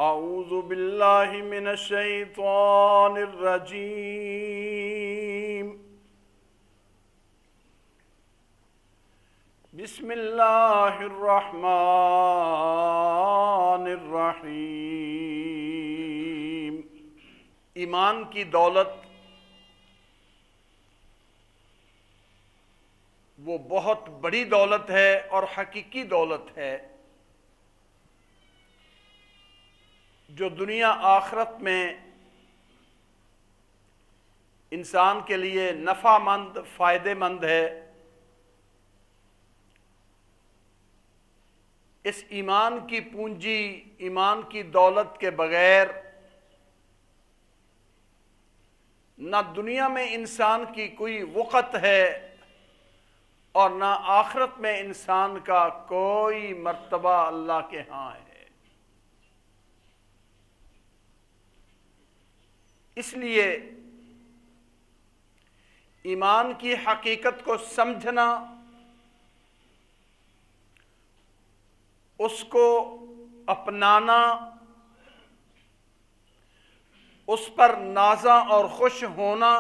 اعوذ باللہ من الشیطان الرجیم بسم اللہ الرحمن الرحیم۔ ایمان کی دولت وہ بہت بڑی دولت ہے اور حقیقی دولت ہے جو دنیا آخرت میں انسان کے لیے نفع مند، فائدہ مند ہے۔ اس ایمان کی پونجی، ایمان کی دولت کے بغیر نہ دنیا میں انسان کی کوئی وقت ہے اور نہ آخرت میں انسان کا کوئی مرتبہ اللہ کے ہاں ہے۔ اس لیے ایمان کی حقیقت کو سمجھنا، اس کو اپنانا، اس پر نازاں اور خوش ہونا،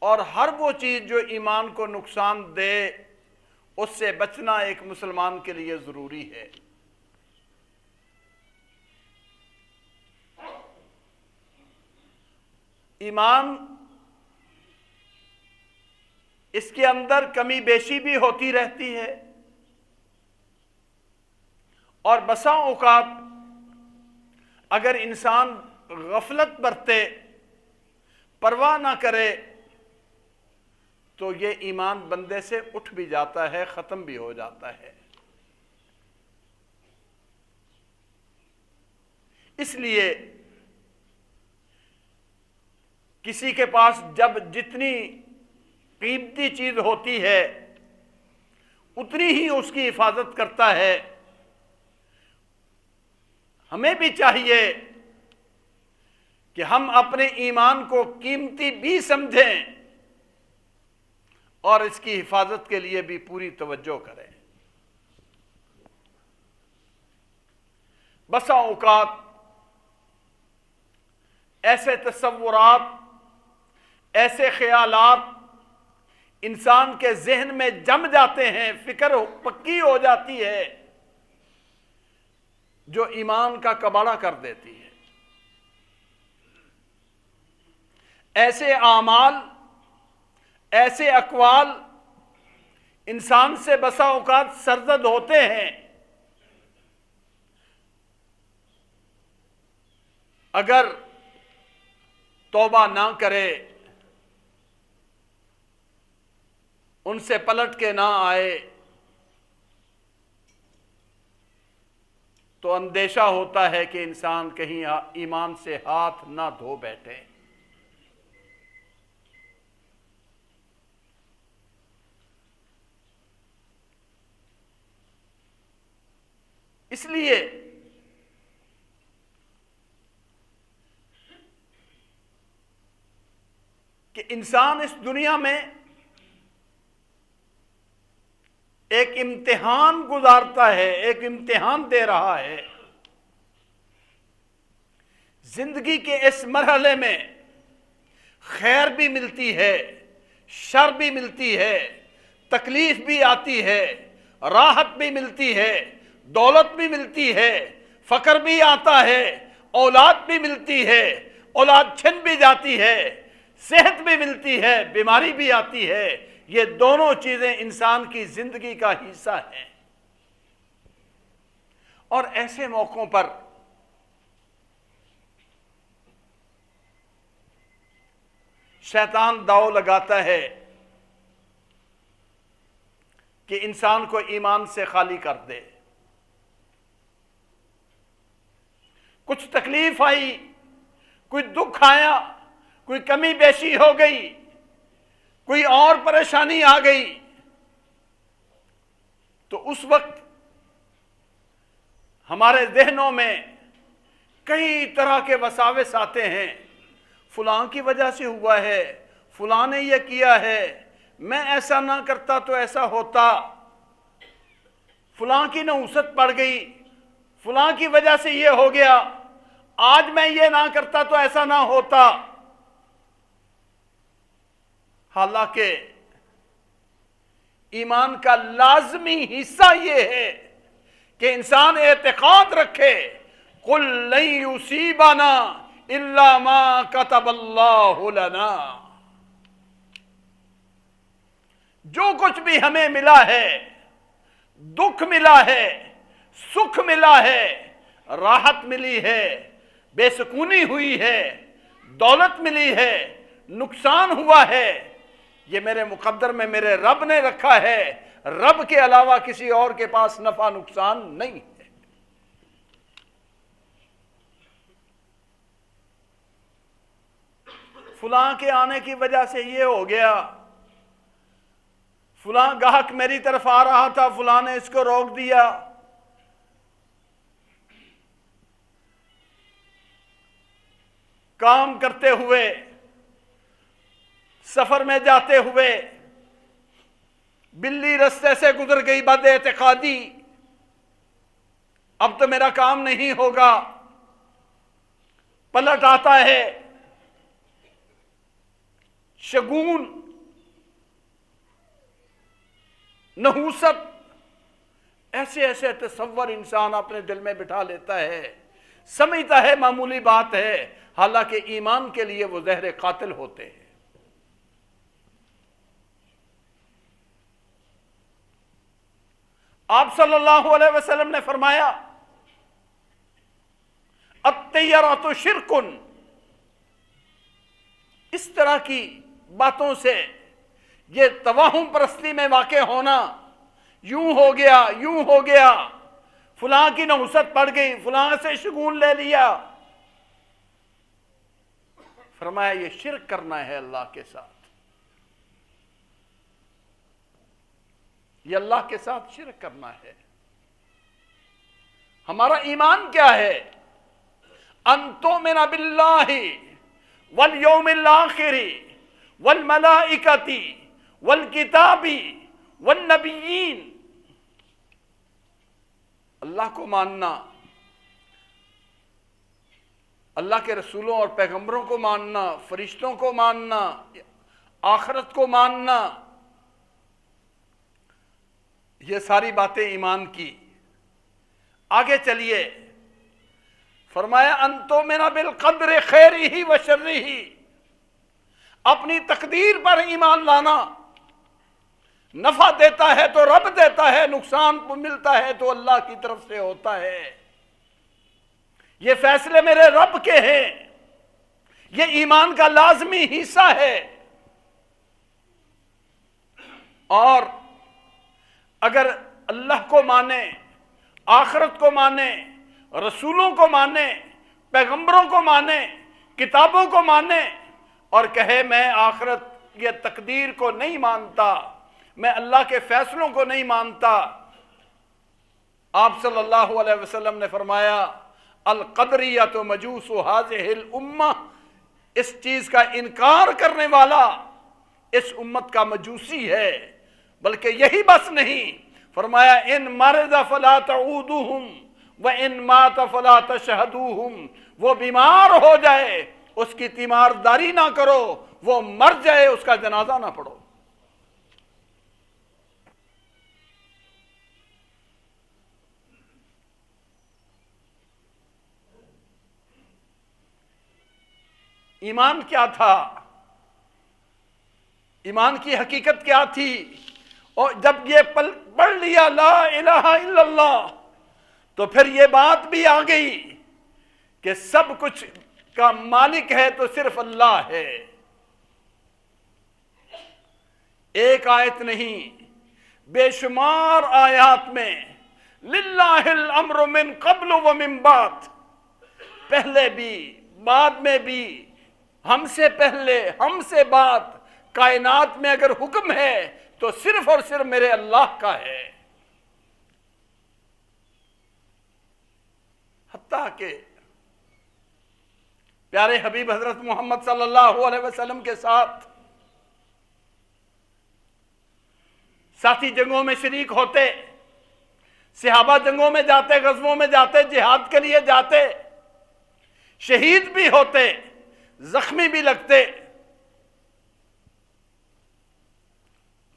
اور ہر وہ چیز جو ایمان کو نقصان دے اس سے بچنا ایک مسلمان کے لیے ضروری ہے۔ ایمان اس کے اندر کمی بیشی بھی ہوتی رہتی ہے، اور بسا اوقات اگر انسان غفلت برتے، پرواہ نہ کرے، تو یہ ایمان بندے سے اٹھ بھی جاتا ہے، ختم بھی ہو جاتا ہے۔ اس لیے کسی کے پاس جب جتنی قیمتی چیز ہوتی ہے اتنی ہی اس کی حفاظت کرتا ہے۔ ہمیں بھی چاہیے کہ ہم اپنے ایمان کو قیمتی بھی سمجھیں اور اس کی حفاظت کے لیے بھی پوری توجہ کریں۔ بسا اوقات ایسے تصورات، ایسے خیالات انسان کے ذہن میں جم جاتے ہیں، فکر پکی ہو جاتی ہے جو ایمان کا کباڑہ کر دیتی ہے۔ ایسے اعمال، ایسے اقوال انسان سے بسا اوقات سرزد ہوتے ہیں، اگر توبہ نہ کرے، ان سے پلٹ کے نہ آئے، تو اندیشہ ہوتا ہے کہ انسان کہیں ایمان سے ہاتھ نہ دھو بیٹھے۔ اس لیے کہ انسان اس دنیا میں ایک امتحان گزارتا ہے، ایک امتحان دے رہا ہے۔ زندگی کے اس مرحلے میں خیر بھی ملتی ہے، شر بھی ملتی ہے، تکلیف بھی آتی ہے، راحت بھی ملتی ہے، دولت بھی ملتی ہے، فقر بھی آتا ہے، اولاد بھی ملتی ہے، اولاد چھن بھی جاتی ہے، صحت بھی ملتی ہے، بیماری بھی آتی ہے۔ یہ دونوں چیزیں انسان کی زندگی کا حصہ ہیں، اور ایسے موقعوں پر شیطان داؤ لگاتا ہے کہ انسان کو ایمان سے خالی کر دے۔ کچھ تکلیف آئی، کوئی دکھ آیا، کوئی کمی بیشی ہو گئی، کوئی اور پریشانی آ گئی، تو اس وقت ہمارے ذہنوں میں کئی طرح کے وساوس آتے ہیں۔ فلاں کی وجہ سے ہوا ہے، فلاں نے یہ کیا ہے، میں ایسا نہ کرتا تو ایسا ہوتا، فلاں کی نحوست پڑ گئی، فلاں کی وجہ سے یہ ہو گیا، آج میں یہ نہ کرتا تو ایسا نہ ہوتا۔ حالانکہ ایمان کا لازمی حصہ یہ ہے کہ انسان اعتقاد رکھے، قُلْ لَن يُصِيبَنَا إِلَّا مَا كَتَبَ اللَّهُ لَنَا۔ جو کچھ بھی ہمیں ملا ہے، دکھ ملا ہے، سکھ ملا ہے، راحت ملی ہے، بے سکونی ہوئی ہے، دولت ملی ہے، نقصان ہوا ہے، یہ میرے مقدر میں میرے رب نے رکھا ہے۔ رب کے علاوہ کسی اور کے پاس نفع نقصان نہیں ہے۔ فلاں کے آنے کی وجہ سے یہ ہو گیا، فلاں گاہک میری طرف آ رہا تھا، فلاں نے اس کو روک دیا۔ کام کرتے ہوئے، سفر میں جاتے ہوئے بلی رستے سے گزر گئی، بد اعتقادی، اب تو میرا کام نہیں ہوگا، پلٹ آتا ہے شگون، نحوست، ایسے ایسے تصور انسان اپنے دل میں بٹھا لیتا ہے، سمجھتا ہے معمولی بات ہے، حالانکہ ایمان کے لیے وہ زہر قاتل ہوتے ہیں۔ آپ صلی اللہ علیہ وسلم نے فرمایا، الطیرۃ شرک، اس طرح کی باتوں سے، یہ توہم پرستی میں واقع ہونا، یوں ہو گیا، یوں ہو گیا، فلاں کی نحوست پڑ گئی، فلاں سے شگون لے لیا، فرمایا یہ شرک کرنا ہے اللہ کے ساتھ، یہ اللہ کے ساتھ شرک کرنا ہے۔ ہمارا ایمان کیا ہے؟ ان تؤمن باللہ والیوم الآخر والملائکۃ والکتاب والنبیین، اللہ کو ماننا، اللہ کے رسولوں اور پیغمبروں کو ماننا، فرشتوں کو ماننا، آخرت کو ماننا، یہ ساری باتیں ایمان کی۔ آگے چلیے، فرمایا ان تؤمن بالقدر خیرہ و شرہ، اپنی تقدیر پر ایمان لانا، نفع دیتا ہے تو رب دیتا ہے، نقصان ملتا ہے تو اللہ کی طرف سے ہوتا ہے، یہ فیصلے میرے رب کے ہیں، یہ ایمان کا لازمی حصہ ہے۔ اور اگر اللہ کو مانے، آخرت کو مانے، رسولوں کو مانے، پیغمبروں کو مانے، کتابوں کو مانے، اور کہے میں آخرت یہ تقدیر کو نہیں مانتا، میں اللہ کے فیصلوں کو نہیں مانتا، آپ صلی اللہ علیہ وسلم نے فرمایا القدریۃ مجوس ھذہ الامہ، اس چیز کا انکار کرنے والا اس امت کا مجوسی ہے۔ بلکہ یہی بس نہیں، فرمایا ان مرض فلا تعودوہم وان مات فلا تشہدوہم، وہ بیمار ہو جائے اس کی تیمارداری نہ کرو، وہ مر جائے اس کا جنازہ نہ پڑھو۔ ایمان کیا تھا؟ ایمان کی حقیقت کیا تھی؟ اور جب یہ پڑھ لیا لا الہ الا اللہ، تو پھر یہ بات بھی آ گئی کہ سب کچھ کا مالک ہے تو صرف اللہ ہے۔ ایک آیت نہیں، بے شمار آیات میں للہ الامر من قبل و من بعد، پہلے بھی بعد میں بھی، ہم سے پہلے ہم سے بعد، کائنات میں اگر حکم ہے تو صرف اور صرف میرے اللہ کا ہے۔ حتیٰ کہ پیارے حبیب حضرت محمد صلی اللہ علیہ وسلم کے ساتھ ساتھی جنگوں میں شریک ہوتے، صحابہ جنگوں میں جاتے، غزووں میں جاتے، جہاد کے لیے جاتے، شہید بھی ہوتے، زخمی بھی لگتے۔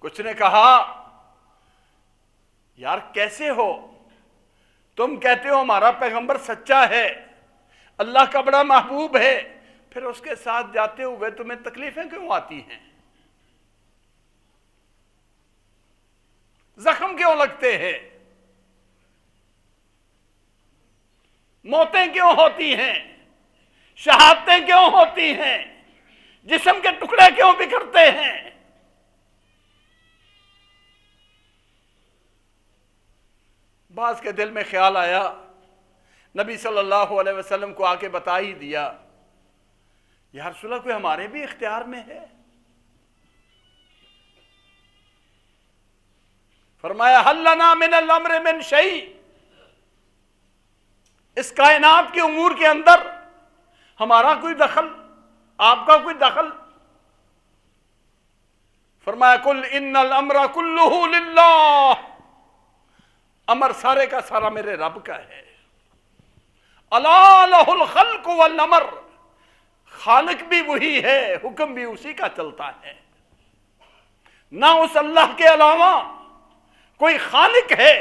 کچھ نے کہا یار کیسے ہو، تم کہتے ہو ہمارا پیغمبر سچا ہے، اللہ کا بڑا محبوب ہے، پھر اس کے ساتھ جاتے ہوئے تمہیں تکلیفیں کیوں آتی ہیں، زخم کیوں لگتے ہیں، موتیں کیوں ہوتی ہیں، شہادتیں کیوں ہوتی ہیں، جسم کے ٹکڑے کیوں بکھرتے ہیں؟ بعض کے دل میں خیال آیا، نبی صلی اللہ علیہ وسلم کو آ کے بتا ہی دیا، یا رسول اللہ کوئی ہمارے بھی اختیار میں ہے؟ فرمایا حل لنا من الامر من شیء، اس کائنات کے امور کے اندر ہمارا کوئی دخل، آپ کا کوئی دخل؟ فرمایا قل ان الامر کلہ للہ، امر سارے کا سارا میرے رب کا ہے، الا لہ الخلق والامر، خالق بھی وہی ہے، حکم بھی اسی کا چلتا ہے، نہ اس اللہ کے علاوہ کوئی خالق ہے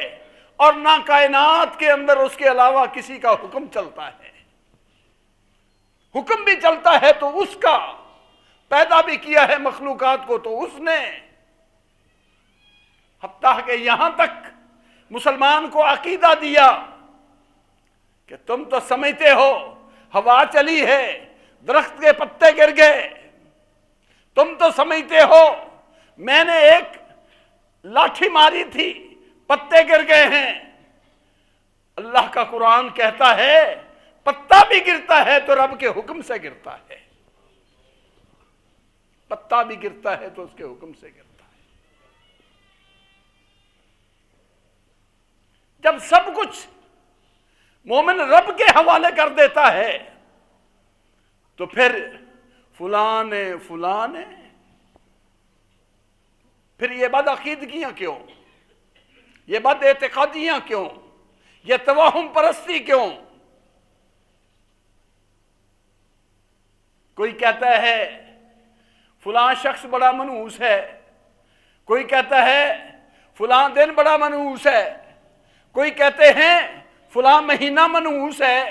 اور نہ کائنات کے اندر اس کے علاوہ کسی کا حکم چلتا ہے۔ حکم بھی چلتا ہے تو اس کا، پیدا بھی کیا ہے مخلوقات کو تو اس نے، حتیٰ کہ یہاں تک مسلمان کو عقیدہ دیا کہ تم تو سمجھتے ہو ہوا چلی ہے، درخت کے پتے گر گئے، تم تو سمجھتے ہو میں نے ایک لاٹھی ماری تھی پتے گر گئے ہیں۔ اللہ کا قرآن کہتا ہے پتا بھی گرتا ہے تو رب کے حکم سے گرتا ہے، پتا بھی گرتا ہے تو اس کے حکم سے گرتا ہے۔ جب سب کچھ مومن رب کے حوالے کر دیتا ہے تو پھر فلاں نے فلاں نے، پھر یہ بد عقیدگیاں کیوں، یہ بد اعتقادیاں کیوں، یہ توہم پرستی کیوں؟ کوئی کہتا ہے فلاں شخص بڑا منحوس ہے، کوئی کہتا ہے فلاں دن بڑا منحوس ہے، کوئی کہتے ہیں فلاں مہینہ منحوس ہے۔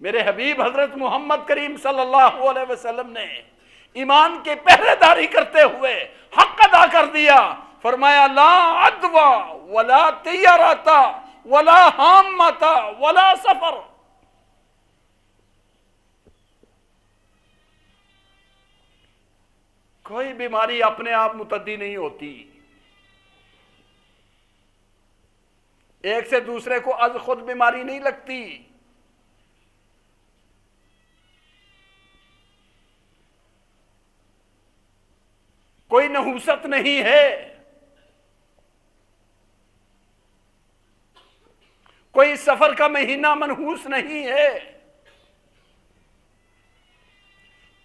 میرے حبیب حضرت محمد کریم صلی اللہ علیہ وسلم نے ایمان کے پہرے داری کرتے ہوئے حق ادا کر دیا، فرمایا لا عدوى ولا طیرۃ ولا حامۃ ولا سفر۔ کوئی بیماری اپنے آپ متعدی نہیں ہوتی، ایک سے دوسرے کو از خود بیماری نہیں لگتی۔ کوئی نحوست نہیں ہے، کوئی سفر کا مہینہ منحوس نہیں ہے،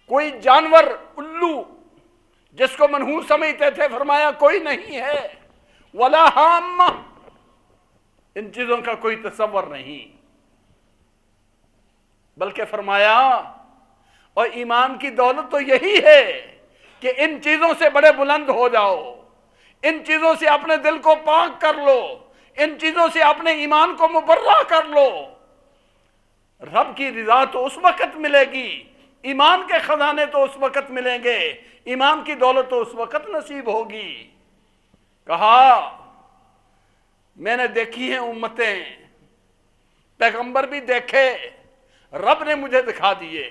کوئی جانور الو جس کو منحوس سمجھتے تھے فرمایا کوئی نہیں ہے، ولا حامہ، ان چیزوں کا کوئی تصور نہیں، بلکہ فرمایا اور ایمان کی دولت تو یہی ہے کہ ان چیزوں سے بڑے بلند ہو جاؤ، ان چیزوں سے اپنے دل کو پاک کر لو، ان چیزوں سے اپنے ایمان کو مبرہ کر لو۔ رب کی رضا تو اس وقت ملے گی، ایمان کے خزانے تو اس وقت ملیں گے، ایمان کی دولت تو اس وقت نصیب ہوگی۔ کہا میں نے دیکھی ہیں امتیں، پیغمبر بھی دیکھے، رب نے مجھے دکھا دیے،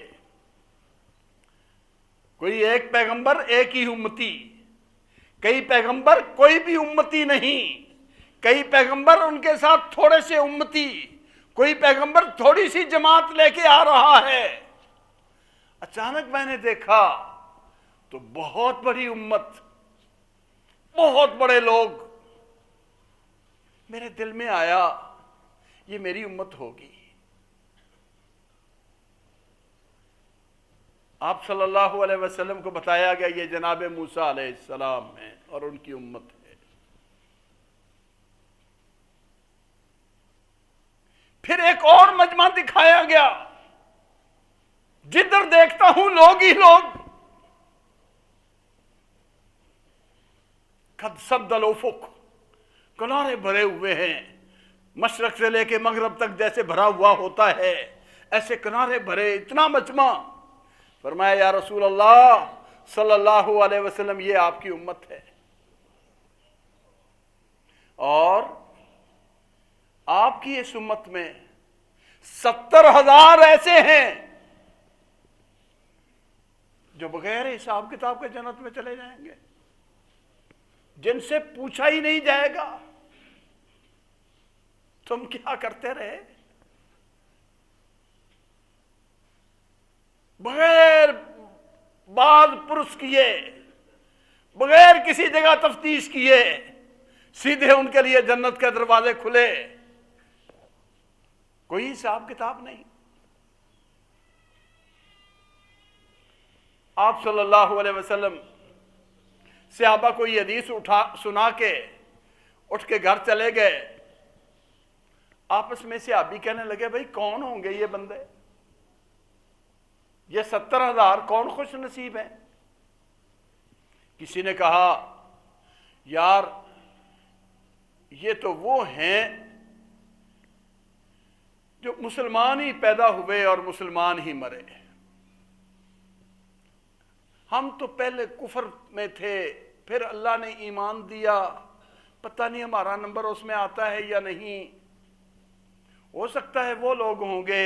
کوئی ایک پیغمبر ایک ہی امتی، کئی پیغمبر کوئی بھی امتی نہیں، کئی پیغمبر ان کے ساتھ تھوڑے سے امتی، کوئی پیغمبر تھوڑی سی جماعت لے کے آ رہا ہے۔ اچانک میں نے دیکھا تو بہت بڑی امت، بہت بڑے لوگ، میرے دل میں آیا یہ میری امت ہوگی۔ آپ صلی اللہ علیہ وسلم کو بتایا گیا یہ جناب موسیٰ علیہ السلام ہیں اور ان کی امت ہے۔ پھر ایک اور مجمع دکھایا گیا، جدھر دیکھتا ہوں لوگ ہی لوگ. قد سد الافق، کنارے بھرے ہوئے ہیں، مشرق سے لے کے مغرب تک جیسے بھرا ہوا ہوتا ہے ایسے کنارے بھرے، اتنا مجمع. فرمایا یا رسول اللہ صلی اللہ علیہ وسلم یہ آپ کی امت ہے، اور آپ کی اس امت میں 70,000 ایسے ہیں جو بغیر حساب کتاب کے جنت میں چلے جائیں گے، جن سے پوچھا ہی نہیں جائے گا تم کیا کرتے رہے، بغیر بعد پرس کیے، بغیر کسی جگہ تفتیش کیے، سیدھے ان کے لیے جنت کے دروازے کھلے، کوئی حساب کتاب نہیں. آپ صلی اللہ علیہ وسلم صحابہ کو یہ حدیث سنا کے اٹھ کے گھر چلے گئے. آپس میں صحابی کہنے لگے بھائی کون ہوں گے یہ بندے، یہ 70,000 کون خوش نصیب ہیں؟ کسی نے کہا یار یہ تو وہ ہیں جو مسلمان ہی پیدا ہوئے اور مسلمان ہی مرے، ہم تو پہلے کفر میں تھے پھر اللہ نے ایمان دیا، پتہ نہیں ہمارا نمبر اس میں آتا ہے یا نہیں. ہو سکتا ہے وہ لوگ ہوں گے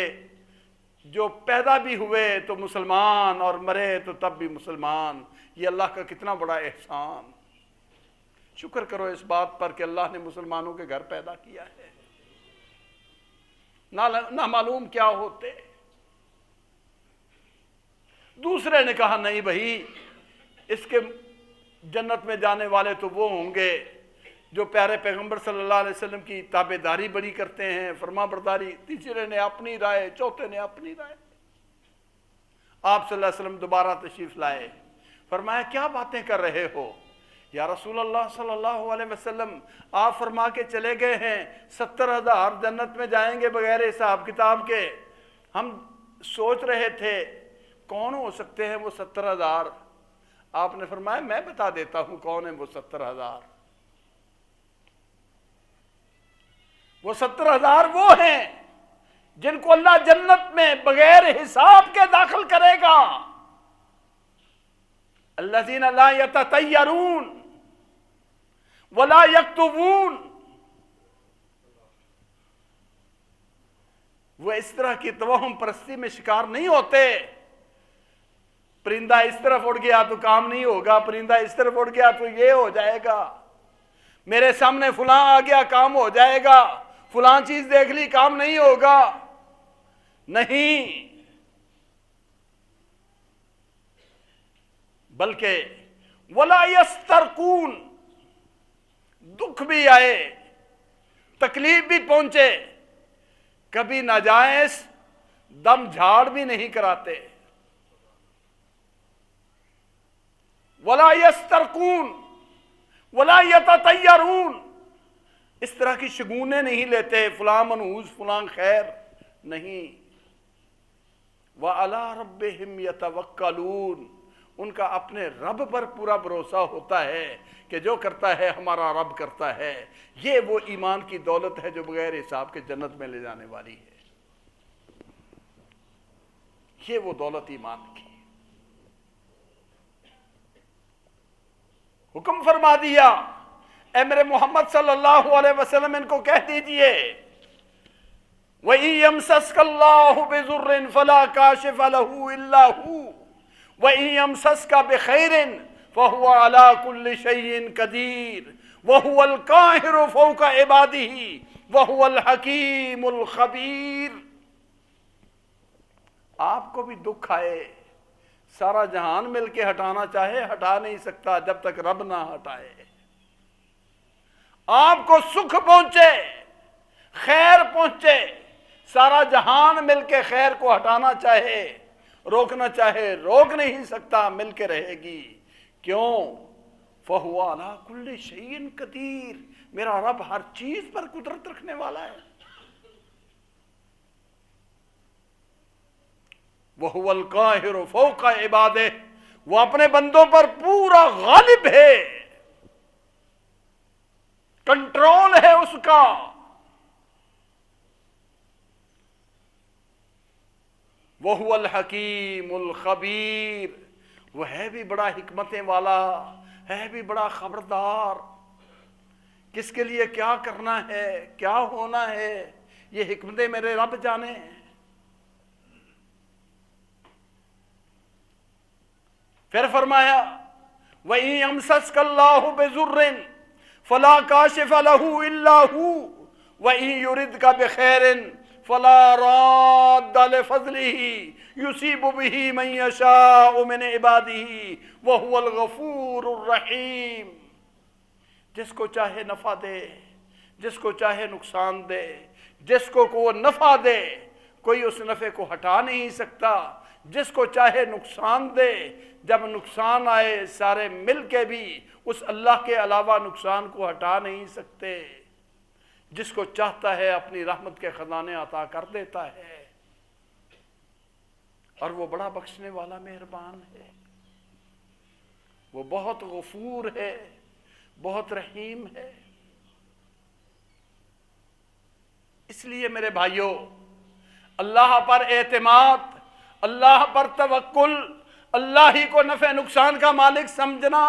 جو پیدا بھی ہوئے تو مسلمان اور مرے تو تب بھی مسلمان. یہ اللہ کا کتنا بڑا احسان، شکر کرو اس بات پر کہ اللہ نے مسلمانوں کے گھر پیدا کیا ہے، نہ معلوم کیا ہوتے. دوسرے نے کہا نہیں بھائی اس کے جنت میں جانے والے تو وہ ہوں گے جو پیارے پیغمبر صلی اللہ علیہ وسلم کی تابعداری بڑی کرتے ہیں، فرما برداری. تیسرے نے اپنی رائے، چوتھے نے اپنی رائے. آپ صلی اللہ علیہ وسلم دوبارہ تشریف لائے، فرمایا کیا باتیں کر رہے ہو یا رسول اللہ صلی اللہ علیہ وسلم، آپ فرما کے چلے گئے ہیں 70,000 جنت میں جائیں گے بغیر حساب کتاب کے، ہم سوچ رہے تھے کون ہو سکتے ہیں وہ 70,000. آپ نے فرمایا میں بتا دیتا ہوں کون ہیں وہ 70,000. وہ 70,000 وہ ہیں جن کو اللہ جنت میں بغیر حساب کے داخل کرے گا. الذین لا یتطیرون ولا یکتوون، وہ اس طرح کی توہم پرستی میں شکار نہیں ہوتے. پرندہ اس طرف اڑ گیا تو کام نہیں ہوگا، پرندہ اس طرف اڑ گیا تو یہ ہو جائے گا، میرے سامنے فلاں آ گیا کام ہو جائے گا، فلاں چیز دیکھ لی کام نہیں ہوگا. نہیں، بلکہ ولا یسترقون، دکھ بھی آئے، تکلیف بھی پہنچے، کبھی ناجائز دم جھاڑ بھی نہیں کراتے. ولا یسترقون ولا یتطیرون، اس طرح کی شگونیں نہیں لیتے، فلاں منحوس فلاں خیر نہیں. وعلی ربہم یتوکلون، ان کا اپنے رب پر پورا بھروسہ ہوتا ہے کہ جو کرتا ہے ہمارا رب کرتا ہے. یہ وہ ایمان کی دولت ہے جو بغیر حساب کے جنت میں لے جانے والی ہے. یہ وہ دولت ایمان کی. حکم فرما دیا اے میرے محمد صلی اللہ علیہ وسلم ان کو کہہ دیجئے وَإِن يَمْسَسْكَ اللَّهُ بِضُرٍّ فَلَا كَاشِفَ لَهُ إِلَّا هُوَ وَإِن يَمْسَسْكَ بِخَيْرٍ فَهُوَ عَلَى كُلِّ شَيْءٍ قَدِيرٌ وَهُوَ الْقَاهِرُ فَوْقَ عِبَادِهِ وَهُوَ الْحَكِيمُ الْخَبِيرُ. آپ کو بھی دکھ آئے، سارا جہان مل کے ہٹانا چاہے ہٹا نہیں سکتا جب تک رب نہ ہٹائے. آپ کو سکھ پہنچے، خیر پہنچے، سارا جہان مل کے خیر کو ہٹانا چاہے روکنا چاہے روک نہیں سکتا، مل کے رہے گی. کیوں؟ فَهُوَ عَلَى كُلِّ شَيْءٍ قَدِيرٌ، میرا رب ہر چیز پر قدرت رکھنے والا ہے. وَهُوَ الْقَاهِرُ فَوْقَ عِبَادِهِ، وہ اپنے بندوں پر پورا غالب ہے، کنٹرول ہے اس کا۔ وَهُوَ الْحَكِيمُ الْخَبِيرُ، وہ ہے بھی بڑا حکمتیں والا، ہے بھی بڑا خبردار، کس کے لیے کیا کرنا ہے، کیا ہونا ہے، یہ حکمتیں میرے رب جانے۔ پھر فرمایا وَإِن يَمْسَسْكَ اللَّهُ بِضُرٍّ فَلَا كَاشِفَ لَهُ إِلَّا هُوَ وَإِن يُرِدْكَ بِخَيْرٍ فَلَا رَادَّ لِفَضْلِهِ يُصِيبُ بِهِ مَن يَشَاءُ مِنْ عِبَادِهِ وَهُوَ الْغَفُورُ الرَّحِيمُ، جس کو چاہے نفع دے، جس کو چاہے نقصان دے، جس کو وہ نفع دے کوئی اس نفع کو ہٹا نہیں سکتا، جس کو چاہے نقصان دے، جب نقصان آئے سارے مل کے بھی اس اللہ کے علاوہ نقصان کو ہٹا نہیں سکتے، جس کو چاہتا ہے اپنی رحمت کے خزانے عطا کر دیتا ہے، اور وہ بڑا بخشنے والا مہربان ہے، وہ بہت غفور ہے، بہت رحیم ہے۔ اس لیے میرے بھائیوں، اللہ پر اعتماد، اللہ پر توکل، اللہ ہی کو نفع نقصان کا مالک سمجھنا،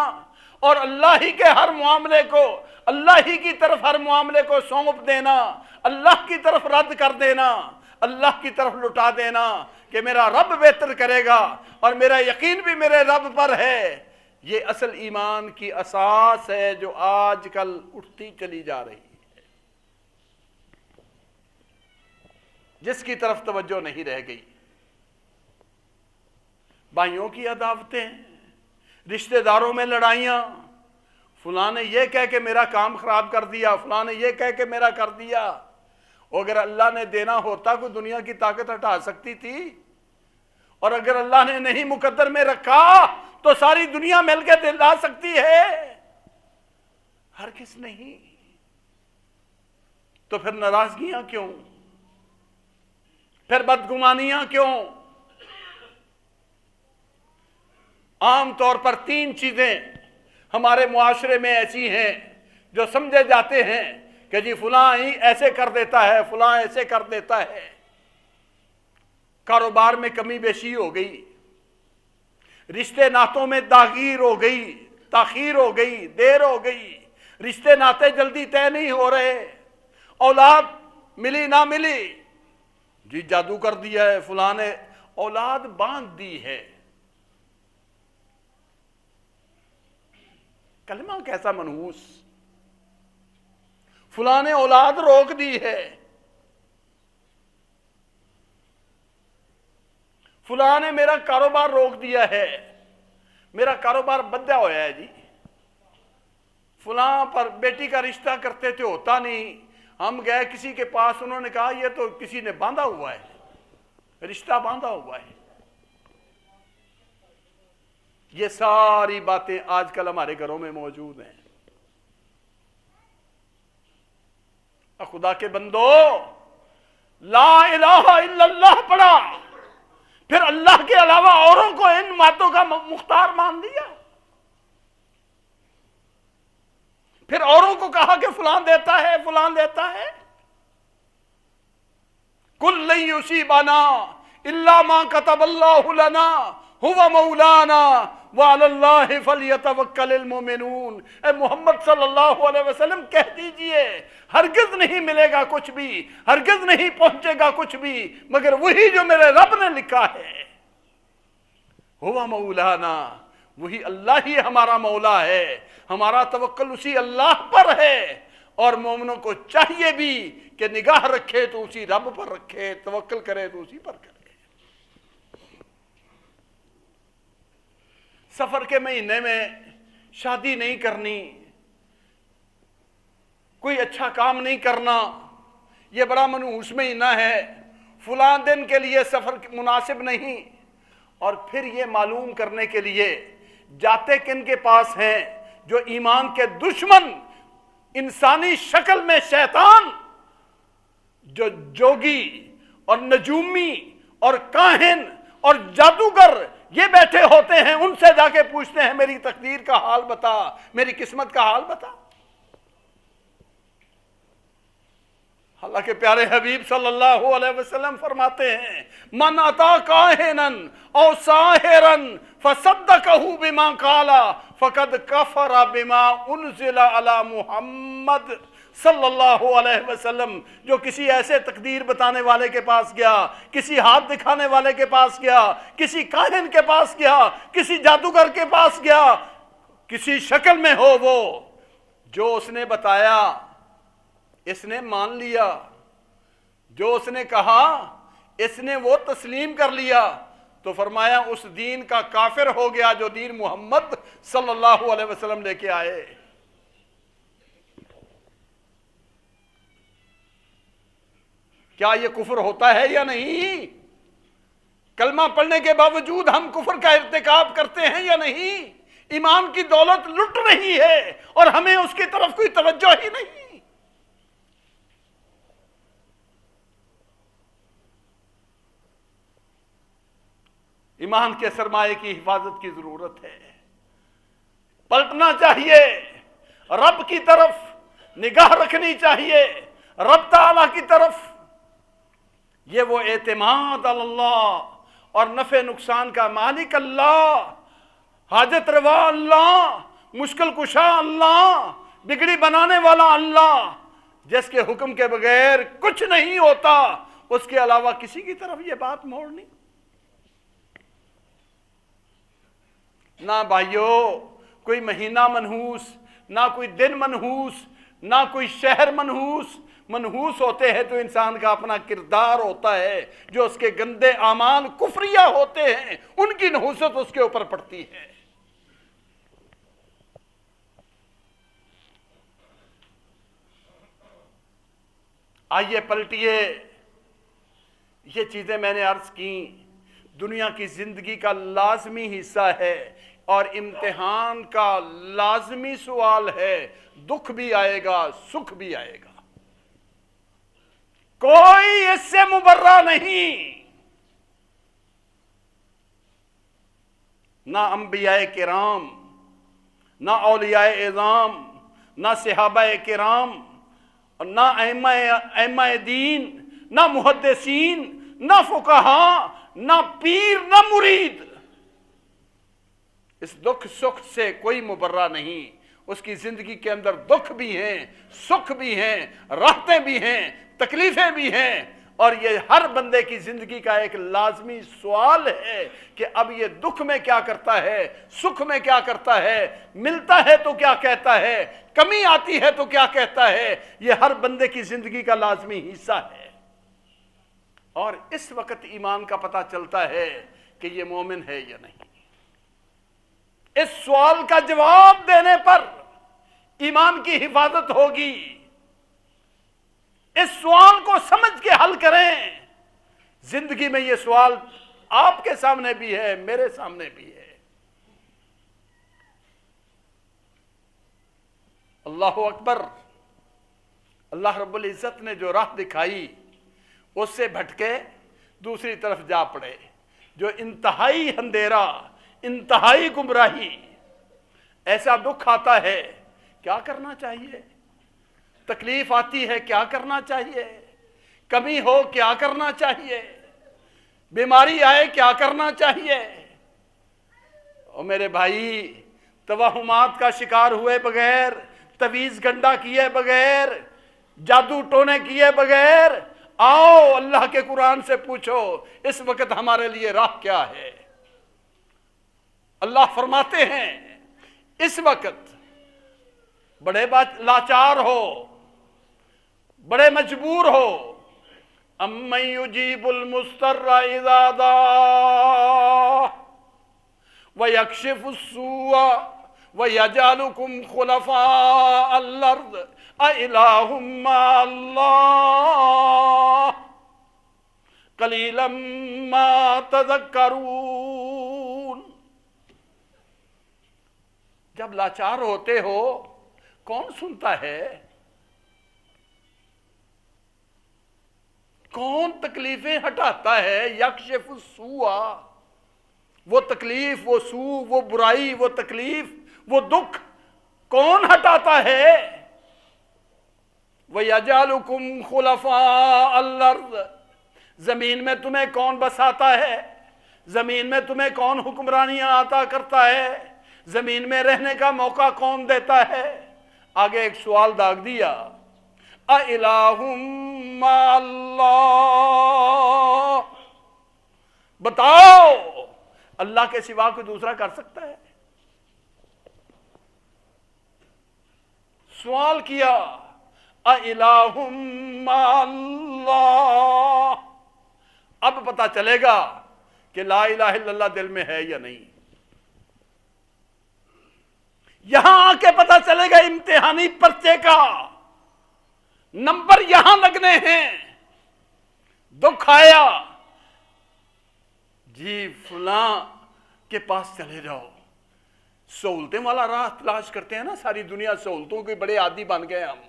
اور اللہ ہی کے ہر معاملے کو، اللہ ہی کی طرف ہر معاملے کو سونپ دینا، اللہ کی طرف رد کر دینا، اللہ کی طرف لٹا دینا کہ میرا رب بہتر کرے گا اور میرا یقین بھی میرے رب پر ہے، یہ اصل ایمان کی اساس ہے جو آج کل اٹھتی چلی جا رہی ہے، جس کی طرف توجہ نہیں رہ گئی۔ بھائیوں کی عداوتیں، رشتہ داروں میں لڑائیاں، فلاں نے یہ کہہ کے میرا کام خراب کر دیا، فلاں نے یہ کہہ کے میرا کر دیا، اور اگر اللہ نے دینا ہوتا کوئی دنیا کی طاقت ہٹا سکتی تھی، اور اگر اللہ نے نہیں مقدر میں رکھا تو ساری دنیا مل کے دلا سکتی ہے، ہرگز نہیں۔ تو پھر ناراضگیاں کیوں، پھر بدگمانیاں کیوں؟ عام طور پر 3 چیزیں ہمارے معاشرے میں ایسی ہیں جو سمجھے جاتے ہیں کہ جی فلاں ہی ایسے کر دیتا ہے، فلاں ایسے کر دیتا ہے۔ کاروبار میں کمی بیشی ہو گئی، رشتے ناتوں میں تاخیر ہو گئی، دیر ہو گئی، رشتے ناتے جلدی طے نہیں ہو رہے، اولاد ملی نہ ملی، جی جادو کر دیا ہے، فلاں نے اولاد باندھ دی ہے۔ کلمہ کیسا منحوس، فلاں نے اولاد روک دی ہے، فلاں نے میرا کاروبار روک دیا ہے، میرا کاروبار بدھا ہوا ہے جی، فلاں پر بیٹی کا رشتہ کرتے تھے ہوتا نہیں، ہم گئے کسی کے پاس، انہوں نے کہا یہ تو کسی نے باندھا ہوا ہے، رشتہ باندھا ہوا ہے۔ یہ ساری باتیں آج کل ہمارے گھروں میں موجود ہیں۔ خدا کے بندو، لا الہ الا اللہ پڑھا، پھر اللہ کے علاوہ اوروں کو ان باتوں کا مختار مان دیا، پھر اوروں کو کہا کہ فلان دیتا ہے، فلان دیتا ہے۔ کل لن یصیبنا الا ما كتب اللہ لنا هو مولانا وعلی اللہ فلیتوکل المؤمنون۔ اے محمد صلی اللہ علیہ وسلم کہہ دیجئے ہرگز نہیں ملے گا کچھ بھی، ہرگز نہیں پہنچے گا کچھ بھی مگر وہی جو میرے رب نے لکھا ہے۔ ہوا مولانا، وہی اللہ ہی ہمارا مولا ہے، ہمارا توکل اسی اللہ پر ہے، اور مومنوں کو چاہیے بھی کہ نگاہ رکھے تو اسی رب پر رکھے، توکل کرے تو اسی پر کرے۔ سفر کے مہینے میں شادی نہیں کرنی، کوئی اچھا کام نہیں کرنا، یہ بڑا منحوس مہینہ ہے، فلاں دن کے لیے سفر مناسب نہیں، اور پھر یہ معلوم کرنے کے لیے جاتے کن کے پاس ہیں؟ جو ایمان کے دشمن، انسانی شکل میں شیطان، جو جوگی اور نجومی اور کاہن اور جادوگر یہ بیٹھے ہوتے ہیں، ان سے جا کے پوچھتے ہیں میری تقدیر کا حال بتا، میری قسمت کا حال بتا۔ اللہ کے پیارے حبیب صلی اللہ علیہ وسلم فرماتے ہیں من اتا کاہنن او ساحرن فصدقہ بما قال فقد کفر بما انزل علی محمد صلی اللہ علیہ وسلم۔ جو کسی ایسے تقدیر بتانے والے کے پاس گیا، کسی ہاتھ دکھانے والے کے پاس گیا، کسی کاہن کے پاس گیا، کسی جادوگر کے پاس گیا، کسی شکل میں ہو، وہ جو اس نے بتایا اس نے مان لیا، جو اس نے کہا اس نے وہ تسلیم کر لیا، تو فرمایا اس دین کا کافر ہو گیا جو دین محمد صلی اللہ علیہ وسلم لے کے آئے۔ کیا یہ کفر ہوتا ہے یا نہیں؟ کلمہ پڑھنے کے باوجود ہم کفر کا ارتکاب کرتے ہیں یا نہیں؟ ایمان کی دولت لٹ رہی ہے اور ہمیں اس کی طرف کوئی توجہ ہی نہیں۔ ایمان کے سرمایے کی حفاظت کی ضرورت ہے، پلٹنا چاہیے، رب کی طرف نگاہ رکھنی چاہیے، رب تعالیٰ کی طرف۔ یہ وہ اعتماد اللہ اور نفع نقصان کا مالک اللہ، حاجت روا اللہ، مشکل کشا اللہ، بگڑی بنانے والا اللہ، جس کے حکم کے بغیر کچھ نہیں ہوتا، اس کے علاوہ کسی کی طرف یہ بات موڑنی۔ نہ بھائیو کوئی مہینہ منحوس، نہ کوئی دن منحوس، نہ کوئی شہر منحوس۔ منحوس ہوتے ہیں تو انسان کا اپنا کردار ہوتا ہے، جو اس کے گندے اعمال کفریہ ہوتے ہیں ان کی نحوست اس کے اوپر پڑتی ہے۔ آئیے پلٹیے، یہ چیزیں میں نے عرض کی دنیا کی زندگی کا لازمی حصہ ہے اور امتحان کا لازمی سوال ہے۔ دکھ بھی آئے گا، سکھ بھی آئے گا، کوئی اس سے مبرہ نہیں۔ نہ انبیاء کرام، نہ اولیاء اعظام، نہ صحابہ کرام، نہ ائمہ دین، نہ محدثین، نہ فقہاء، نہ پیر، نہ مرید، اس دکھ سکھ سے کوئی مبرہ نہیں۔ اس کی زندگی کے اندر دکھ بھی ہیں، سکھ بھی ہیں، راحتیں بھی ہیں، تکلیفیں بھی ہیں، اور یہ ہر بندے کی زندگی کا ایک لازمی سوال ہے کہ اب یہ دکھ میں کیا کرتا ہے، سکھ میں کیا کرتا ہے، ملتا ہے تو کیا کہتا ہے، کمی آتی ہے تو کیا کہتا ہے۔ یہ ہر بندے کی زندگی کا لازمی حصہ ہے، اور اس وقت ایمان کا پتہ چلتا ہے کہ یہ مومن ہے یا نہیں۔ اس سوال کا جواب دینے پر ایمان کی حفاظت ہوگی۔ اس سوال کو سمجھ کے حل کریں۔ زندگی میں یہ سوال آپ کے سامنے بھی ہے، میرے سامنے بھی ہے۔ اللہ اکبر۔ اللہ رب العزت نے جو راہ دکھائی اس سے بھٹکے دوسری طرف جا پڑے، جو انتہائی اندھیرا، انتہائی گمراہی۔ ایسا دکھ آتا ہے کیا کرنا چاہیے، تکلیف آتی ہے کیا کرنا چاہیے، کمی ہو کیا کرنا چاہیے، بیماری آئے کیا کرنا چاہیے۔ اور میرے بھائی، توہمات کا شکار ہوئے بغیر، تویز گنڈا کیے بغیر، جادو ٹونے کیے بغیر آؤ اللہ کے قرآن سے پوچھو اس وقت ہمارے لیے راہ کیا ہے۔ اللہ فرماتے ہیں اس وقت بڑے لاچار ہو، بڑے مجبور ہو، امن یجیب المضطر اذا دعاہ ویکشف السوء ویجعلکم خلفاء الارض اِلٰہٌ مع اللہ قلیلا ما تذکرون۔ جب لاچار ہوتے ہو کون سنتا ہے، کون تکلیفیں ہٹاتا ہے؟ یکشف السوء، وہ تکلیف، وہ سو، وہ برائی، وہ تکلیف، وہ دکھ کون ہٹاتا ہے؟ وَيَجْعَلُكُمْ خُلَفَاءَ الْأَرْضِ، زمین میں تمہیں کون بساتا ہے؟ زمین میں تمہیں کون حکمرانیاں عطا کرتا ہے؟ زمین میں رہنے کا موقع کون دیتا ہے؟ آگے ایک سوال داغ دیا، اَإِلَٰهٌ مَّعَ اللَّهِ، بتاؤ اللہ کے سوا کوئی دوسرا کر سکتا ہے؟ سوال کیا، اَإِلَٰهٌ مَّعَ اللَّهِ، اب پتا چلے گا کہ لا الہ الا اللہ دل میں ہے یا نہیں۔ یہاں آ کے پتا چلے گا امتحانی پرچے کا نمبر یہاں لگنے ہیں۔ دکھ آیا جی فلاں کے پاس چلے جاؤ، سہولتیں والا راہ تلاش کرتے ہیں نا، ساری دنیا سہولتوں کے بڑے عادی بن گئے ہم۔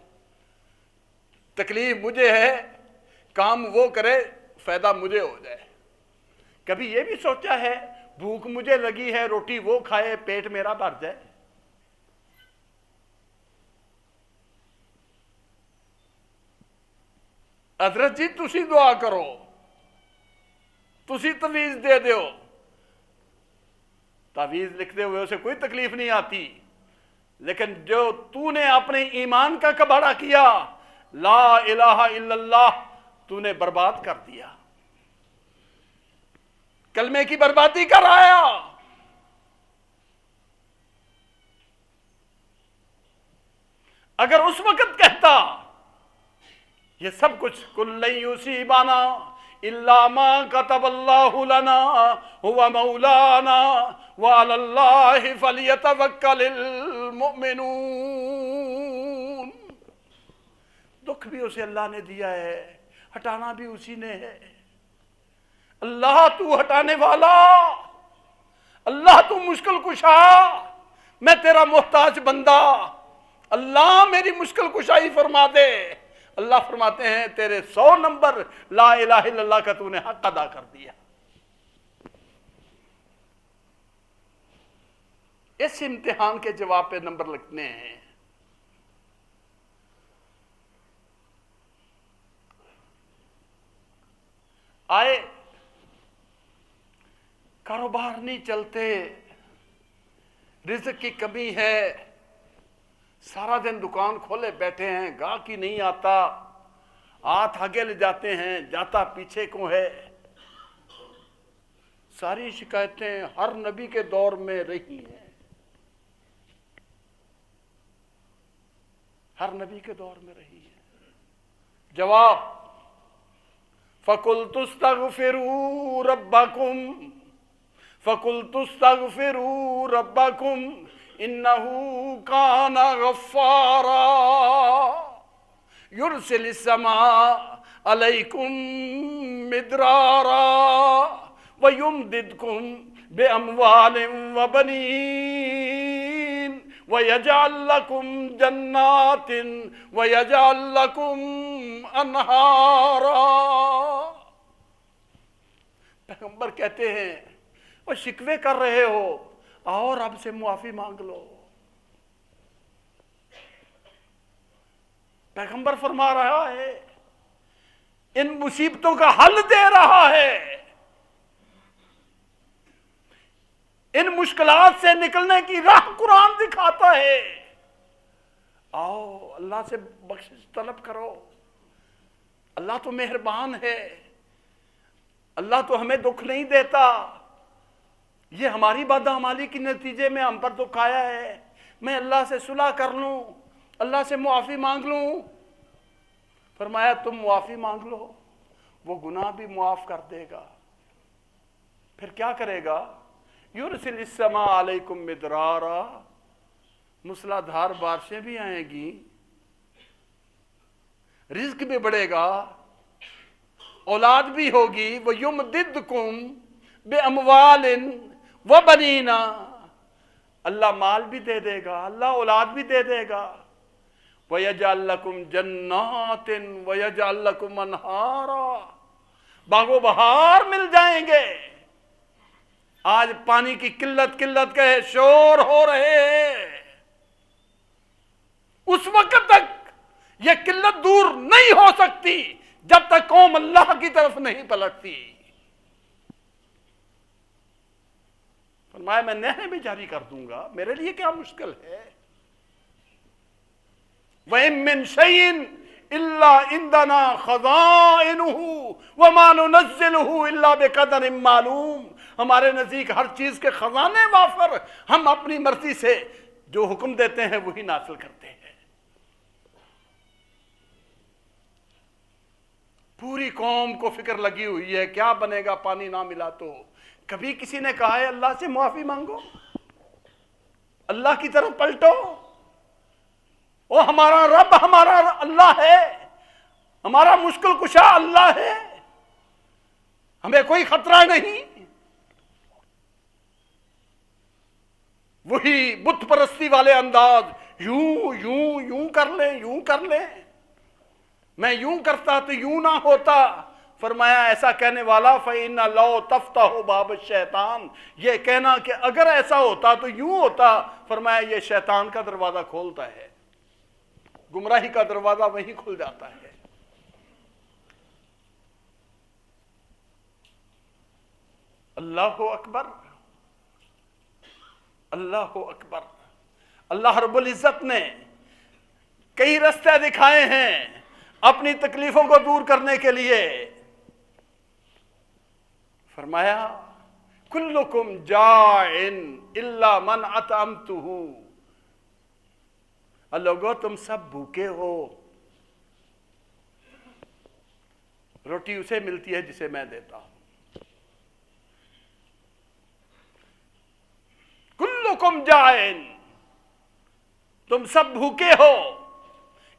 تکلیف مجھے ہے، کام وہ کرے، فائدہ مجھے ہو جائے۔ کبھی یہ بھی سوچا ہے بھوک مجھے لگی ہے، روٹی وہ کھائے، پیٹ میرا بھر جائے؟ حضرت جی تسی دعا کرو، تسی تعویذ دے دیو، تعویذ لکھتے ہوئے اسے کوئی تکلیف نہیں آتی، لیکن جو تو نے اپنے ایمان کا کباڑا کیا، لا الہ الا اللہ، تو نے برباد کر دیا، کلمے کی بربادی کر آیا۔ اگر اس وقت کہتا یہ سب کچھ کل لن یصیبنا الا ما كتب اللہ لنا هو مولانا وعلى اللہ فلیتوکل المؤمنون، دکھ بھی اسے اللہ نے دیا ہے، ہٹانا بھی اسی نے ہے۔ اللہ تو ہٹانے والا، اللہ تو مشکل کشا، میں تیرا محتاج بندہ، اللہ میری مشکل کشائی فرما دے۔ اللہ فرماتے ہیں تیرے 100 نمبر لا الہ الا اللہ کا تو نے حق ادا کر دیا۔ اس امتحان کے جواب پہ نمبر لکھنے ہیں۔ آئے کاروبار نہیں چلتے، رزق کی کمی ہے، سارا دن دکان کھولے بیٹھے ہیں، گاہک ہی نہیں آتا، ہاتھ آگے لے جاتے ہیں، جاتا پیچھے کو ہے۔ ساری شکایتیں ہر نبی کے دور میں رہی ہیں، ہر نبی کے دور میں رہی ہیں۔ جواب، فَقُلْتُ اسْتَغْفِرُوا رَبَّكُمْ فَقُلْتُ اسْتَغْفِرُوا رَبَّكُمْ إِنَّهُ كَانَ غَفَّارًا يُرْسِلِ السَّمَاءَ عَلَيْكُمْ مِدْرَارًا وَيُمْدِدْكُمْ بِأَمْوَالٍ وَبَنِينَ وَيَجْعَلْ لَكُمْ جَنَّاتٍ وَيَجْعَلْ لَكُمْ أَنْهَارًا۔ پیغمبر کہتے ہیں وہ شکوے کر رہے ہو، آؤ رب سے معافی مانگ لو۔ پیغمبر فرما رہا ہے ان مصیبتوں کا حل دے رہا ہے، ان مشکلات سے نکلنے کی راہ قرآن دکھاتا ہے۔ آؤ اللہ سے بخشش طلب کرو، اللہ تو مہربان ہے، اللہ تو ہمیں دکھ نہیں دیتا، یہ ہماری بدعمالی کے نتیجے میں ہم پر دکھ آیا ہے، میں اللہ سے صلح کر لوں، اللہ سے معافی مانگ لوں۔ فرمایا تم معافی مانگ لو، وہ گناہ بھی معاف کر دے گا۔ پھر کیا کرے گا؟ یرسل السماء علیکم مدرارا، موسلا دھار بارشیں بھی آئیں گی، رزق بھی بڑھے گا، اولاد بھی ہوگی، وَيُمْدِدْكُمْ بِأَمْوَالٍ وَبَنِينَ، اللہ مال بھی دے دے گا، اللہ اولاد بھی دے دے گا۔ وَيَجْعَلْ لَكُمْ جَنَّاتٍ وَيَجْعَلْ لَكُمْ أَنْهَارًا، باغ و بہار مل جائیں گے، آج پانی کی قلت کے شور ہو رہے ہیں، اس وقت تک یہ قلت دور نہیں ہو سکتی جب تک قوم اللہ کی طرف نہیں پلٹتی۔ فرمایا میں نہریں بھی جاری کر دوں گا، میرے لیے کیا مشکل ہے۔ وَإِن مِّن شَيْءٍ إِلَّا عِندَنَا خَزَائِنُهُ وَمَا نُنَزِّلُهُ إِلَّا بِقَدَرٍ مَّعْلُومٍ، ہمارے نزدیک ہر چیز کے خزانے وافر، ہم اپنی مرضی سے جو حکم دیتے ہیں وہی نافذ کرتے ہیں۔ پوری قوم کو فکر لگی ہوئی ہے کیا بنے گا پانی نہ ملا تو۔ کبھی کسی نے کہا ہے اللہ سے معافی مانگو، اللہ کی طرف پلٹو، وہ ہمارا رب ہمارا اللہ ہے، ہمارا مشکل کشا اللہ ہے، ہمیں کوئی خطرہ نہیں۔ وہی بت پرستی والے انداز، یوں یوں یوں کر لیں، یوں کر لیں، میں یوں کرتا تو یوں نہ ہوتا۔ فرمایا ایسا کہنے والا فَإِنَّ لَوْ تَفْتَحُ بَابَ الشَّيْطَانِ، یہ کہنا کہ اگر ایسا ہوتا تو یوں ہوتا، فرمایا یہ شیطان کا دروازہ کھولتا ہے، گمراہی کا دروازہ وہیں کھل جاتا ہے۔ اللہ اکبر، اللہ اکبر۔ اللہ رب العزت نے کئی راستے دکھائے ہیں اپنی تکلیفوں کو دور کرنے کے لیے۔ فرمایا کلکم جائن الا من اطعمتہ، لوگو تم سب بھوکے ہو، روٹی اسے ملتی ہے جسے میں دیتا ہوں۔ کلکم جائن، تم سب بھوکے ہو،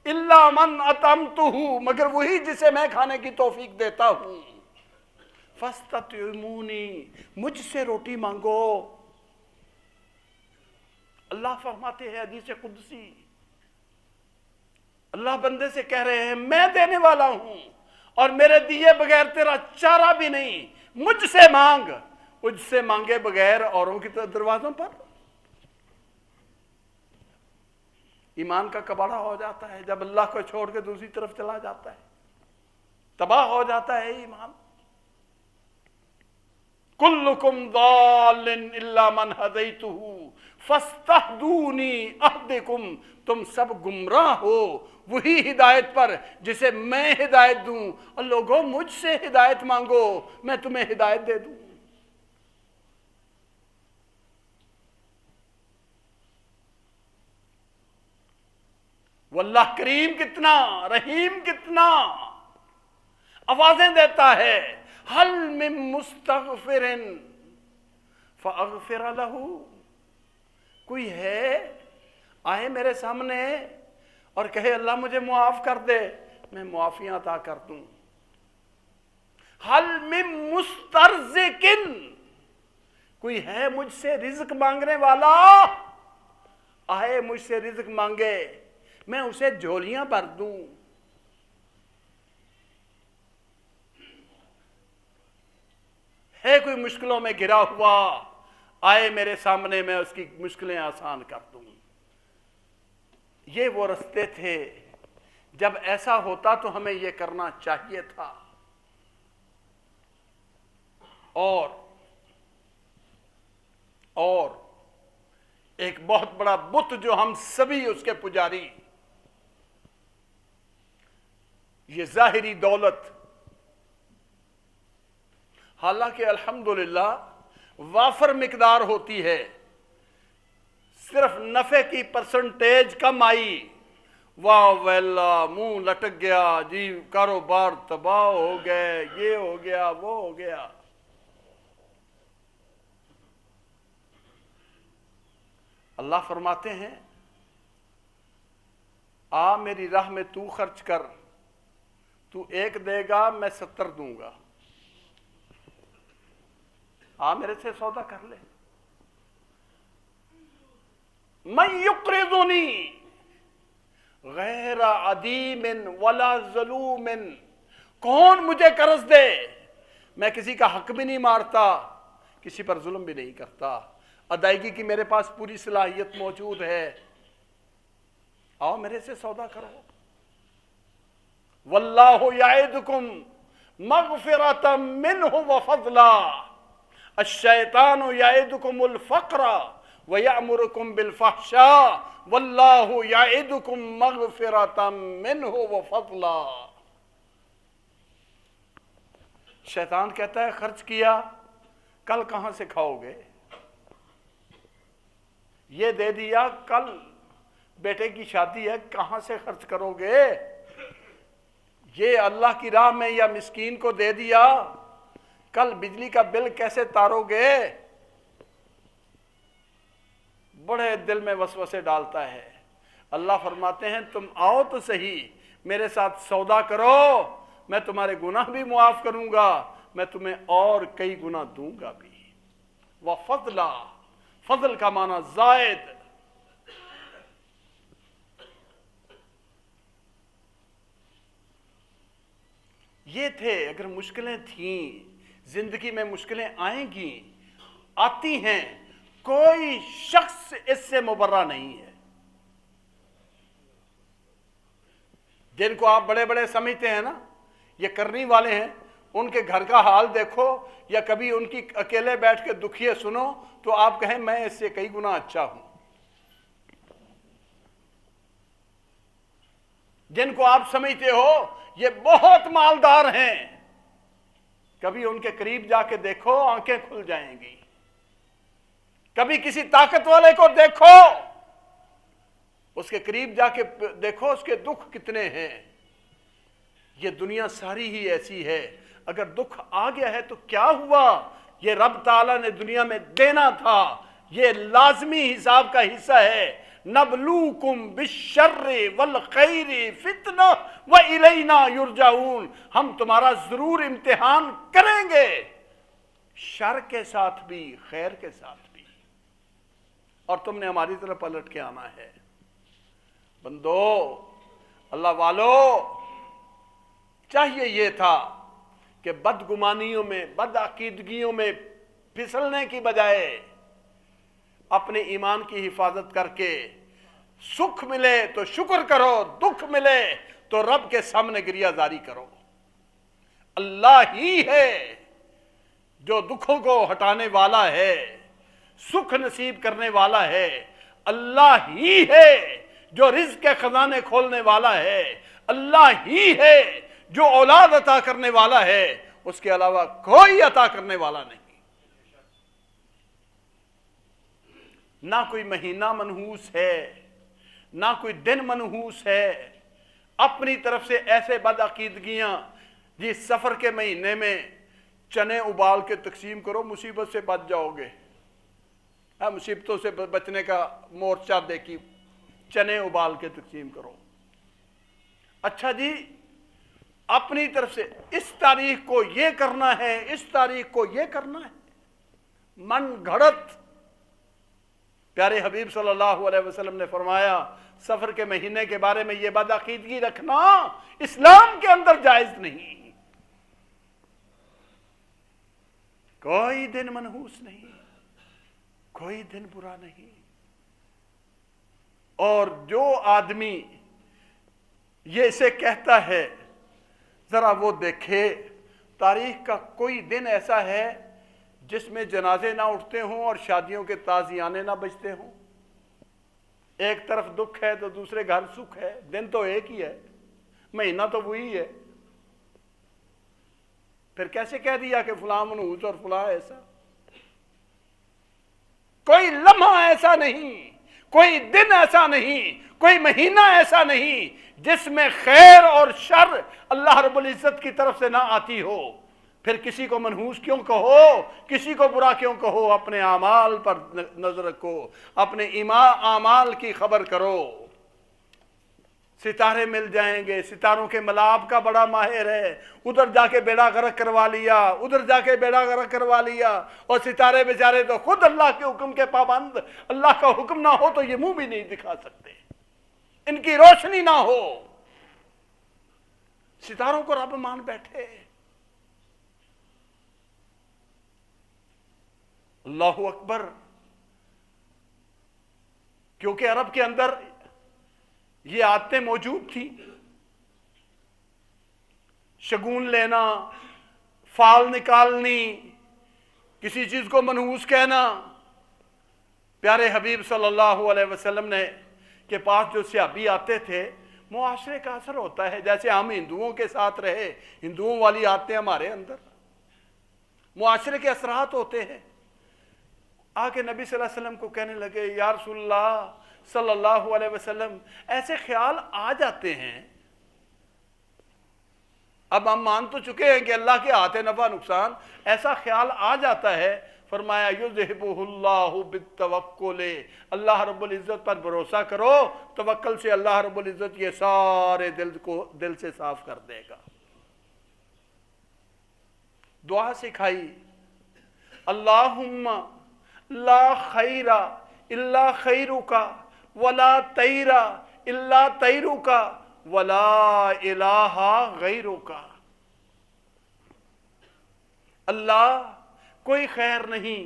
الا من اطعمتہ، مگر وہی جسے میں کھانے کی توفیق دیتا ہوں۔ فاستطعمونی، مجھ سے روٹی مانگو۔ اللہ فرماتے ہیں حدیث قدسی، اللہ بندے سے کہہ رہے ہیں میں دینے والا ہوں اور میرے دیے بغیر تیرا چارہ بھی نہیں، مجھ سے مانگ۔ مجھ سے مانگے بغیر اوروں کی دروازوں پر ایمان کا کباڑا ہو جاتا ہے، جب اللہ کو چھوڑ کے دوسری طرف چلا جاتا ہے تباہ ہو جاتا ہے ایمان۔ کلکم ضال الا من ہدیتہ فاستہدونی اہدکم، تم سب گمراہ ہو وہی ہدایت پر جسے میں ہدایت دوں، اور لوگوں مجھ سے ہدایت مانگو میں تمہیں ہدایت دے دوں۔ واللہ کریم کتنا، رحیم کتنا، آوازیں دیتا ہے حل من مستغفر فاغفر لہ، کوئی ہے آئے میرے سامنے اور کہے اللہ مجھے معاف کر دے، میں معافیاں عطا کر دوں۔ حل من مسترزق، کوئی ہے مجھ سے رزق مانگنے والا، آئے مجھ سے رزق مانگے میں اسے جھولیاں بھر دوں۔ ہے کوئی مشکلوں میں گھرا ہوا، آئے میرے سامنے میں اس کی مشکلیں آسان کر دوں۔ یہ وہ راستے تھے، جب ایسا ہوتا تو ہمیں یہ کرنا چاہیے تھا۔ اور ایک بہت بڑا بت جو ہم سبھی اس کے پجاری، یہ ظاہری دولت، حالانکہ الحمدللہ وافر مقدار ہوتی ہے، صرف نفع کی پرسنٹیج کم آئی، واہ ویلا منہ لٹک گیا جی، کاروبار تباہ ہو گئے، یہ ہو گیا وہ ہو گیا۔ اللہ فرماتے ہیں آ میری راہ میں تو خرچ کر، تو 1 دے گا میں 70 دوں گا، آ میرے سے سودا کر لے۔ من یقرضنی غیر عدیم ولا ظلوم، کون مجھے قرض دے، میں کسی کا حق بھی نہیں مارتا، کسی پر ظلم بھی نہیں کرتا، ادائیگی کی میرے پاس پوری صلاحیت موجود ہے، آؤ میرے سے سودا کرو۔ واللہ یعدکم مغفرۃ منہ وفضلا، الشیطان یعدکم الفقر ویأمرکم بالفحشاء واللہ یعدکم مغفرۃ منہ وفضلا۔ شیطان کہتا ہے خرچ کیا، کل کہاں سے کھاؤ گے؟ یہ دے دیا، کل بیٹے کی شادی ہے، کہاں سے خرچ کرو گے؟ یہ اللہ کی راہ میں یا مسکین کو دے دیا، کل بجلی کا بل کیسے تارو گے؟ بڑے دل میں وسوسے ڈالتا ہے۔ اللہ فرماتے ہیں تم آؤ تو صحیح، میرے ساتھ سودا کرو، میں تمہارے گناہ بھی معاف کروں گا، میں تمہیں اور کئی گناہ دوں گا بھی۔ وفضلا، فضل کا معنی زائد۔ یہ تھے، اگر مشکلیں تھیں زندگی میں، مشکلیں آئیں گی، آتی ہیں، کوئی شخص اس سے مبرہ نہیں ہے۔ جن کو آپ بڑے بڑے سمجھتے ہیں نا، یہ کرنی والے ہیں، ان کے گھر کا حال دیکھو یا کبھی ان کی اکیلے بیٹھ کے دکھیے سنو تو آپ کہیں میں اس سے کئی گنا اچھا ہوں۔ جن کو آپ سمجھتے ہو یہ بہت مالدار ہیں، کبھی ان کے قریب جا کے دیکھو آنکھیں کھل جائیں گی۔ کبھی کسی طاقت والے کو دیکھو، اس کے قریب جا کے دیکھو اس کے دکھ کتنے ہیں۔ یہ دنیا ساری ہی ایسی ہے، اگر دکھ آ گیا ہے تو کیا ہوا؟ یہ رب تعالیٰ نے دنیا میں دینا تھا، یہ لازمی حساب کا حصہ ہے۔ نبلوکم بالشر والخیر فتنہ والینا یرجعون، ہم تمہارا ضرور امتحان کریں گے، شر کے ساتھ بھی خیر کے ساتھ بھی، اور تم نے ہماری طرف پلٹ کے آنا ہے۔ بندو، اللہ والو، چاہیے یہ تھا کہ بدگمانیوں میں، بد عقیدگیوں میں پھسلنے کی بجائے اپنے ایمان کی حفاظت کر کے سکھ ملے تو شکر کرو، دکھ ملے تو رب کے سامنے گریہ زاری کرو۔ اللہ ہی ہے جو دکھوں کو ہٹانے والا ہے، سکھ نصیب کرنے والا ہے۔ اللہ ہی ہے جو رزق کے خزانے کھولنے والا ہے۔ اللہ ہی ہے جو اولاد عطا کرنے والا ہے، اس کے علاوہ کوئی عطا کرنے والا نہیں۔ نہ کوئی مہینہ منحوس ہے، نہ کوئی دن منحوس ہے۔ اپنی طرف سے ایسے بد عقیدگیاں، جی سفر کے مہینے میں چنے ابال کے تقسیم کرو، مصیبت سے بچ جاؤ گے۔ مصیبتوں سے بچنے کا مورچہ دیکھی، چنے ابال کے تقسیم کرو۔ اچھا جی، اپنی طرف سے اس تاریخ کو یہ کرنا ہے، اس تاریخ کو یہ کرنا ہے، من گھڑت۔ پیارے حبیب صلی اللہ علیہ وسلم نے فرمایا سفر کے مہینے کے بارے میں یہ بد عقیدگی رکھنا اسلام کے اندر جائز نہیں۔ کوئی دن منحوس نہیں، کوئی دن برا نہیں۔ اور جو آدمی یہ اسے کہتا ہے، ذرا وہ دیکھے تاریخ کا کوئی دن ایسا ہے جس میں جنازے نہ اٹھتے ہوں اور شادیوں کے تازیانے نہ بجتے ہوں۔ ایک طرف دکھ ہے تو دوسرے گھر سکھ ہے، دن تو ایک ہی ہے، مہینہ تو وہی ہے، پھر کیسے کہہ دیا کہ فلاں منحوس اور فلاں ایسا؟ کوئی لمحہ ایسا نہیں، کوئی دن ایسا نہیں، کوئی مہینہ ایسا نہیں جس میں خیر اور شر اللہ رب العزت کی طرف سے نہ آتی ہو۔ پھر کسی کو منحوس کیوں کہو، کسی کو برا کیوں کہو؟ اپنے اعمال پر نظر رکھو، اپنے اعمال کی خبر کرو۔ ستارے مل جائیں گے، ستاروں کے ملاب کا بڑا ماہر ہے، ادھر جا کے بیڑا غرق کروا لیا، ادھر جا کے بیڑا غرق کروا لیا، اور ستارے بیچارے تو خود اللہ کے حکم کے پابند، اللہ کا حکم نہ ہو تو یہ منہ بھی نہیں دکھا سکتے، ان کی روشنی نہ ہو۔ ستاروں کو رب مان بیٹھے۔ اللہ اکبر. کیونکہ عرب کے اندر یہ عادتیں موجود تھیں. شگون لینا، فال نکالنی، کسی چیز کو منحوس کہنا. پیارے حبیب صلی اللہ علیہ وسلم نے کے پاس جو صحابی آتے تھے، معاشرے کا اثر ہوتا ہے. جیسے ہم ہندوؤں کے ساتھ رہے، ہندوؤں والی عادتیں ہمارے اندر، معاشرے کے اثرات ہوتے ہیں. آ کے نبی صلی اللہ علیہ وسلم کو کہنے لگے، یا رسول اللہ صلی اللہ علیہ وسلم، ایسے خیال آ جاتے ہیں. اب ہم مان تو چکے ہیں کہ اللہ کے ہاتھ نفع نقصان، ایسا خیال آ جاتا ہے. فرمایا یذہبہ اللہ بالتوکل، اللہ رب العزت پر بھروسہ کرو، توکل سے اللہ رب العزت یہ سارے دل سے صاف کر دے گا. دعا سکھائی، اللہم لا خیر الا خیرک ولا طیر الا طیرک ولا الہ غیرک. اللہ کوئی خیر نہیں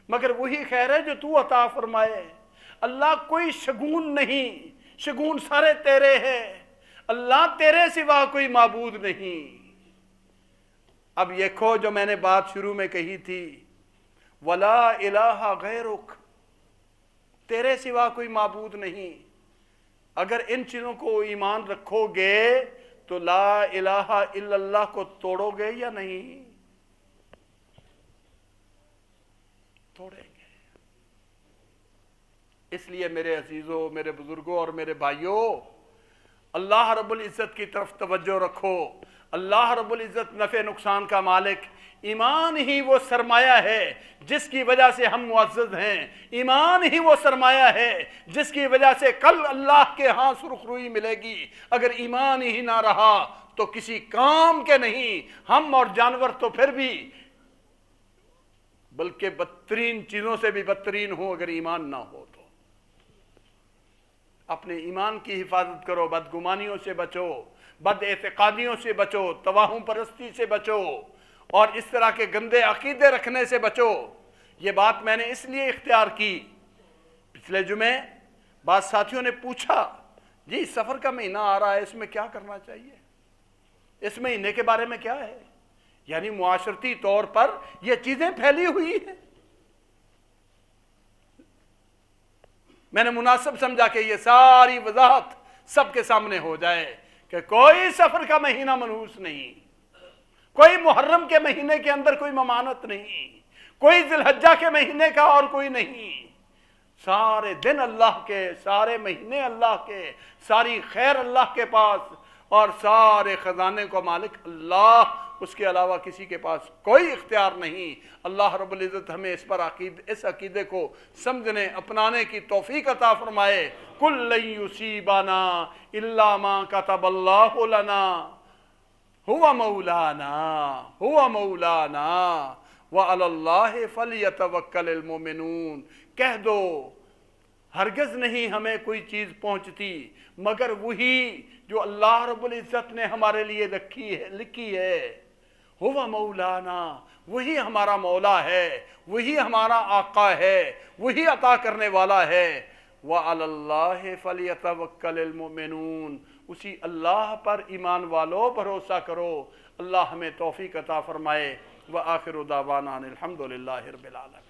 مگر وہی خیر ہے جو تو عطا فرمائے. اللہ کوئی شگون نہیں، شگون سارے تیرے ہیں. اللہ تیرے سوا کوئی معبود نہیں. اب یہ کھو جو میں نے بات شروع میں کہی تھی، ولا الہ غیرک، تیرے سوا کوئی معبود نہیں. اگر ان چیزوں کو ایمان رکھو گے تو لا الہ الا اللہ کو توڑو گے یا نہیں؟ توڑیں گے. اس لیے میرے عزیزوں، میرے بزرگوں اور میرے بھائیوں، اللہ رب العزت کی طرف توجہ رکھو. اللہ رب العزت نفع نقصان کا مالک. ایمان ہی وہ سرمایہ ہے جس کی وجہ سے ہم معزز ہیں. ایمان ہی وہ سرمایہ ہے جس کی وجہ سے کل اللہ کے ہاں سرخ روئی ملے گی. اگر ایمان ہی نہ رہا تو کسی کام کے نہیں. ہم اور جانور تو پھر بھی بلکہ بدترین چیزوں سے بھی بدترین ہوں اگر ایمان نہ ہو تو. اپنے ایمان کی حفاظت کرو، بدگمانیوں سے بچو، بد اعتقادیوں سے بچو، توہم پرستی سے بچو، اور اس طرح کے گندے عقیدے رکھنے سے بچو. یہ بات میں نے اس لیے اختیار کی. پچھلے جمعے بعض ساتھیوں نے پوچھا، جی سفر کا مہینہ آ رہا ہے، اس میں کیا کرنا چاہیے؟ اس مہینے کے بارے میں کیا ہے؟ یعنی معاشرتی طور پر یہ چیزیں پھیلی ہوئی ہیں. میں نے مناسب سمجھا کہ یہ ساری وضاحت سب کے سامنے ہو جائے کہ کوئی سفر کا مہینہ منحوس نہیں، کوئی محرم کے مہینے کے اندر کوئی ممانت نہیں، کوئی ذی الحجہ کے مہینے کا اور کوئی نہیں. سارے دن اللہ کے، سارے مہینے اللہ کے، ساری خیر اللہ کے پاس، اور سارے خزانے کو مالک اللہ، اس کے علاوہ کسی کے پاس کوئی اختیار نہیں. اللہ رب العزت ہمیں اس عقیدے کو سمجھنے، اپنانے کی توفیق عطا فرمائے. کل لن یصیبنا الا ما کتب اللہ لنا هو مولانا وعلی اللہ فلیتوکل المؤمنون. کہہ دو ہرگز نہیں ہمیں کوئی چیز پہنچتی مگر وہی جو اللہ رب العزت نے ہمارے لیے لکھی ہے. ہوا مولانا، وہی ہمارا مولا ہے، وہی ہمارا آقا ہے، وہی عطا کرنے والا ہے. وعلی اللہ فلیتوکل المؤمنون، اسی اللہ پر ایمان والو بھروسہ کرو. اللہ ہمیں توفیق عطا فرمائے. وآخر دعوانا الحمدللہ رب العالمین.